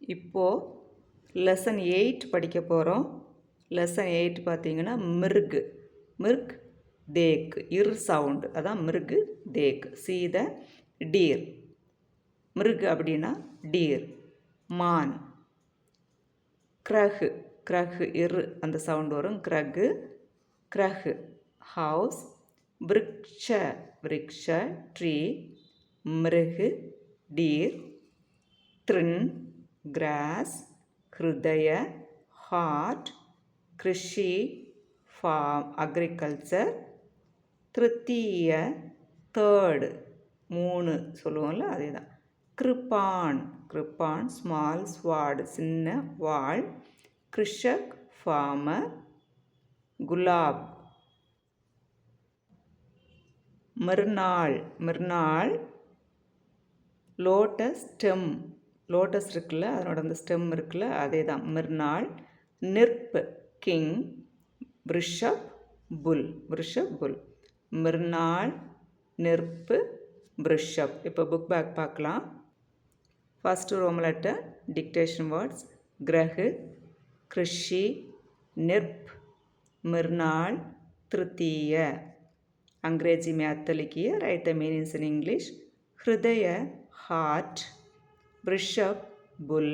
இப்போது லெசன் 8 படிக்க போகிறோம். லெசன் 8 பார்த்தீங்கன்னா மிருக். மிருக் தேக் இர் சவுண்டு, அதான் மிருக் தேக். சி த டீர். மிருக் அப்படின்னா டீர். மான். க்ரஹ். க்ரஹ் இர் அந்த சவுண்டு வரும். க்ரகு க்ரஹ் ஹவுஸ். விருக்ஷ விருக்ஷ ட்ரீ. மிருக் டீர். த்ரின் கிராஸ். ஹிருதய ஹார்ட். கிருஷி ஃபார்ம் அக்ரிகல்ச்சர். திருத்தீய தேர்டு 3 சொல்லுவோம்ல அதே தான். கிருப்பான் கிருப்பான் ஸ்மால் ஸ்வார்டு சின்ன வாள். கிருஷக் ஃபார்மர். குலாப். மிர்னாள் மிர்னாள் லோட்டஸ் ஸ்டெம். லோட்டஸ் இருக்குல்ல, அதனோட அந்த ஸ்டெம் இருக்குல்ல, அதே தான் மிர்னாள். நிர்ப் கிங். விருஷப் புல். விருஷப் புல். மிர்னாள் நிர்ப் விருஷப். இப்போ புக் பேக் பார்க்கலாம். First Roman letter dictation words. கிரஹ், கிருஷி, நிர்ப், மிர்னாள், திருத்தீய. अंग्रेजी में अर्थ लिखिए. Write the meanings in English. हृदय हार्ट. वृषभ बुल.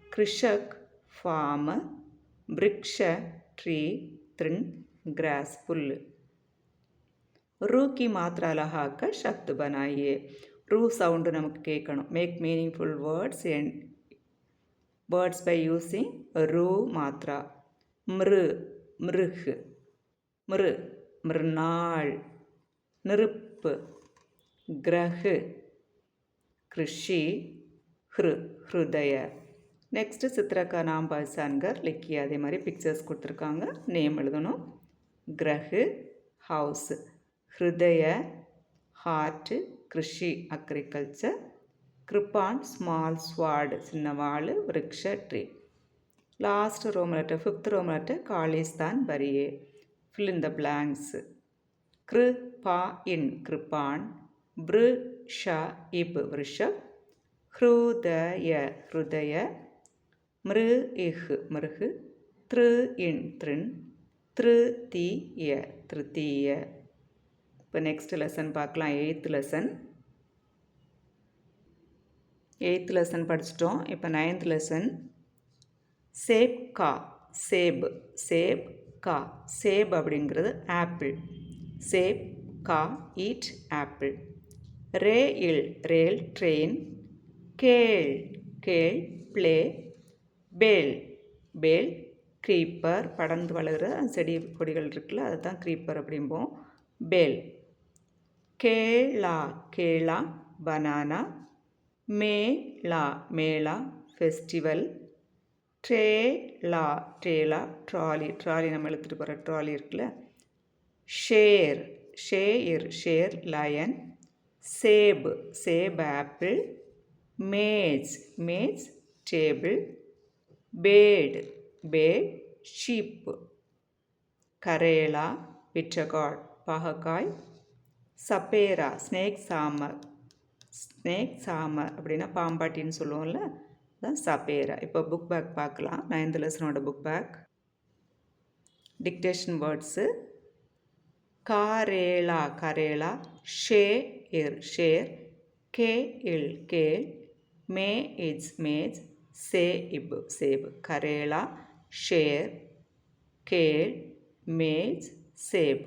कृषक फार्मर. वृक्ष ट्री. तृण ग्रास पुल. रू की मात्रा लगाकर शब्द बनाइए. रू साउंड नमक केक्कணும். Make meaningful words and words by using रू मात्रा. मृ मृह. मृ மிருநாள். நிருப்பு. கிரஹ். கிருஷி. ஹிருதய. நெக்ஸ்ட்டு சித்திரக்கா நாம் பஹ்சான்கர் லிக்கி. அதே மாதிரி பிக்சர்ஸ் கொடுத்துருக்காங்க, நேம் எழுதணும். கிரஹ் ஹவுஸ். ஹிருதய ஹார்ட்டு. கிருஷி அக்ரிகல்ச்சர். கிருப்பான் ஸ்மால் ஸ்வார்டு சின்ன வாள். விருக்ஷ tree. Last Roman letter, fifth Roman letter காலிஸ்தான் வரியே. fill in the blanks. கிருபா இன் கிருப்பான். விருஷா இப் விருஷப். ஹ்ருதய ஹ்ருதய. மிருஹ் மிருஹ். த்ரு இன் த்ரின். திருத்தீய திருத்தீய. இப்போ நெக்ஸ்ட் லெசன் பார்க்கலாம். எயித்து லெசன் படிச்சிட்டோம். இப்போ 9th லெசன். சேப் கா. சேப் சேப் கா. சேப் அப்படிங்கிறது ஆப்பிள். சேப் கா ஈட் ஆப்பிள். ரே இல் ரேல் ட்ரெயின். கேள் கேள் ப்ளே. பேல் பேல் க்ரீப்பர் படர்ந்து வளர்கிற செடி கொடிகள் இருக்குல்ல, அதுதான் க்ரீப்பர் அப்படிம்போம். பேல். கேளா கேளா பனானா. மேளா மேளா ஃபெஸ்டிவல். ட்ரேலா ட்ரேலா ட்ராலி. ட்ராலி நம்ம எடுத்துகிட்டு போகிற ட்ராலி இருக்குல்ல. ஷேர் ஷேர் ஷேர் லயன். சேப் சேப் ஆப்பிள். மேஜ் மேஜ் டேபிள். பேட் பேட் ஷீப். கரேலா பிட்டகாட் பாகக்காய். சப்பேரா ஸ்னேக் சாமர். ஸ்னேக் சாமர் அப்படின்னா பாம்பாட்டின்னு சொல்லுவோம்ல, தான் சப்பேரா. இப்போ புக் பேக் பார்க்கலாம். 9th லெசனோட புக் பேக். Dictation words. காரேலா கரேலா. ஷேர் ஷேர். கே இல் கேள். மே இட்ஸ் மேஜ். சேப் சேப். கரேலா ஷேர் கேள் मेज सेब.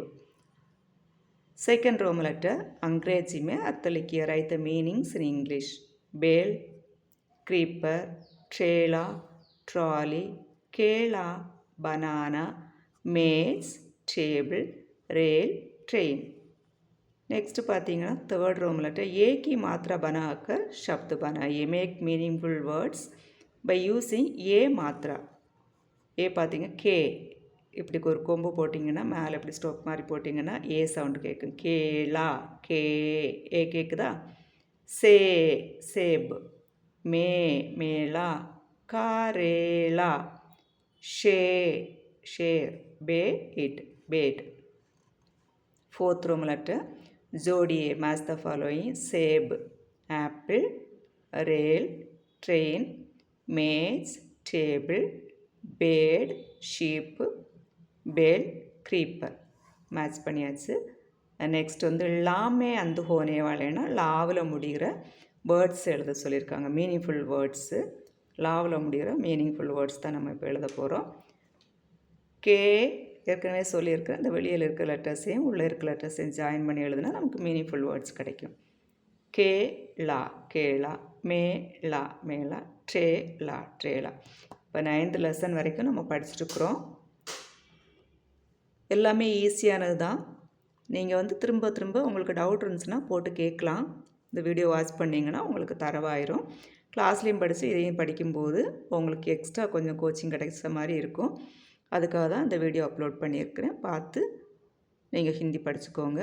सेकंड रोमन लेटर अंग्रेजी में अर्थ लिखिए. Write the meanings in English. बेल, क्रीपर, ट्रेला, ट्रॉली, केला, बनाना, मेज, टेबल, रेल, ट्रेन. नेक्स्ट पातींगना थर्ड रोमन लेटर. ए की मात्रा बनाकर शब्द बनाइए. Make meaningful words by using ए मात्रा. ए पातींगा के இப்படி ஒரு கொம்பு போட்டிங்கன்னா மேலே இப்படி ஸ்டோக் மாதிரி போட்டிங்கன்னா ஏ சவுண்டு கேட்கும். கேலா கே ஏ கேட்குதா. சே சேப். மே மேலா. காரேலா. ஷே ஷேர். பே இட் பேட். Fourth Roman letter. जोड़िए मैच द फॉलोइंग. सेब, एप्पल, रेल, ट्रेन, மேஜ், டேபிள், பேர்ட், ஷீப்பு, பேல், க்ரீப்பர். மேட்ச் பண்ணியாச்சு. நெக்ஸ்ட் வந்து லாமே அந்த ஹோனே வாழேன்னா லாவில் முடிகிற வேர்ட்ஸ் எழுத சொல்லியிருக்காங்க. மீனிங்ஃபுல் வேர்ட்ஸு, லாவில் முடிகிற மீனிங்ஃபுல் வேர்ட்ஸ் தான் நம்ம இப்போ எழுத போகிறோம். கே ஏற்கனவே சொல்லியிருக்கிறேன். இந்த வெளியில் இருக்க லெட்டர்ஸையும் உள்ளே இருக்க லெட்டர்ஸையும் ஜாயின் பண்ணி எழுதுனா நமக்கு மீனிங்ஃபுல் வேர்ட்ஸ் கிடைக்கும். கே லா கேளா, மே லா மேலா, ட்ரே லா ட்ரேலா. இப்போ 9th லெசன் வரைக்கும் நம்ம படிச்சுட்டுருக்குறோம். எல்லாமே ஈஸியானது தான். நீங்கள் வந்து திரும்ப திரும்ப உங்களுக்கு டவுட் இருந்துச்சுன்னா போட்டு கேட்கலாம். இந்த வீடியோ வாட்ச் பண்ணிங்கன்னா உங்களுக்கு தரவாயிரும். கிளாஸ்லேயும் படித்து இதையும் படிக்கும்போது உங்களுக்கு எக்ஸ்ட்ரா கொஞ்சம் கோச்சிங் கிடைச்ச மாதிரி இருக்கும். அதுக்காக தான் இந்த வீடியோ அப்லோட் பண்ணியிருக்கிறேன். பார்த்து நீங்கள் ஹிந்தி படிச்சுக்கோங்க.